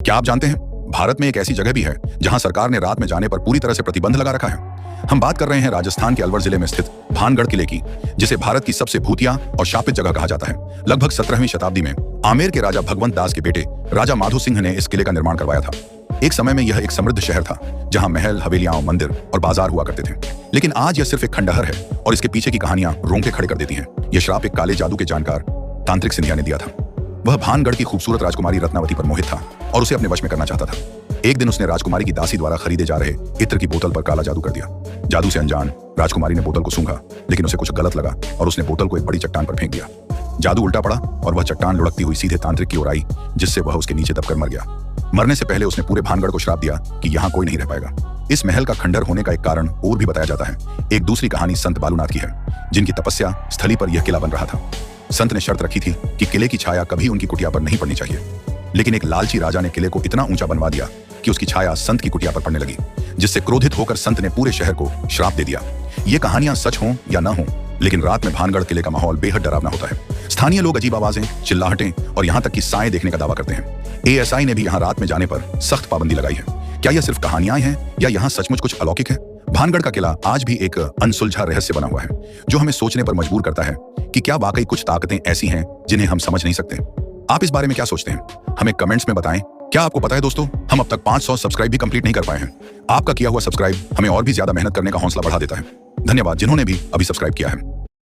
क्या आप जानते हैं, भारत में एक ऐसी जगह भी है जहां सरकार ने रात में जाने पर पूरी तरह से प्रतिबंध लगा रखा है। हम बात कर रहे हैं राजस्थान के अलवर जिले में स्थित भानगढ़ किले की, जिसे भारत की सबसे भूतिया और शापित जगह कहा जाता है। लगभग 17वीं शताब्दी में आमेर के राजा भगवंत दास के बेटे राजा माधो सिंह ने इस किले का निर्माण करवाया था। एक समय में यह एक समृद्ध शहर था, जहां महल, हवेलियां, मंदिर और बाजार हुआ करते थे। लेकिन आज यह सिर्फ एक खंडहर है और इसके पीछे की कहानियां रोंगटे खड़े कर देती हैं। यह श्राप एक काले जादू के जानकार तांत्रिक सिंधिया ने दिया था। वह भानगढ़ की खूबसूरत राजकुमारी रत्नावती पर मोहित था और उसे अपने वश में करना चाहता था। एक दिन उसने राजकुमारी की दासी द्वारा खरीदे जा रहे इत्र की बोतल पर काला जादू कर दिया। जादू से अनजान राजकुमारी ने बोतल को सूंघा, लेकिन उसे कुछ गलत लगा और उसने बोतल को एक बड़ी चट्टान पर फेंक दिया। जादू उल्टा पड़ा और वह चट्टान लुढ़कती हुई सीधे तांत्रिक की ओर आई, जिससे वह उसके नीचे दबकर मर गया। मरने से पहले उसने पूरे भानगढ़ को श्राप दिया कि यहाँ कोई नहीं रह पाएगा। इस महल का खंडहर होने का एक कारण और भी बताया जाता है। एक दूसरी कहानी संत बालूनाथ की है, जिनकी तपस्या स्थली पर यह किला बन रहा था। संत ने शर्त रखी थी कि किले की छाया कभी उनकी कुटिया पर नहीं पड़नी चाहिए, लेकिन एक लालची राजा ने किले को इतना ऊंचा बनवा दिया कि उसकी छाया संत की कुटिया पर पड़ने लगी, जिससे क्रोधित होकर संत ने पूरे शहर को श्राप दे दिया। ये कहानियां सच हों या न हों, लेकिन रात में भानगढ़ किले का माहौल बेहद डरावना होता है। स्थानीय लोग अजीब आवाजें, चिल्लाहटें और यहाँ तक कि साएं देखने का दावा करते हैं। एएसआई ने भी यहाँ रात में जाने पर सख्त पाबंदी लगाई है। क्या यह सिर्फ कहानियां हैं या यहाँ सचमुच कुछ अलौकिक है? भानगढ़ का किला आज भी एक अनसुलझा रहस्य बना हुआ है, जो हमें सोचने पर मजबूर करता है कि क्या वाकई कुछ ताकतें ऐसी हैं जिन्हें हम समझ नहीं सकते। आप इस बारे में क्या सोचते हैं? हमें कमेंट्स में बताएं। क्या आपको पता है दोस्तों, हम अब तक 500 सब्सक्राइब भी कंप्लीट नहीं कर पाए हैं। आपका किया हुआ सब्सक्राइब हमें और भी ज्यादा मेहनत करने का हौसला बढ़ा देता है। धन्यवाद जिन्होंने भी अभी सब्सक्राइब किया है।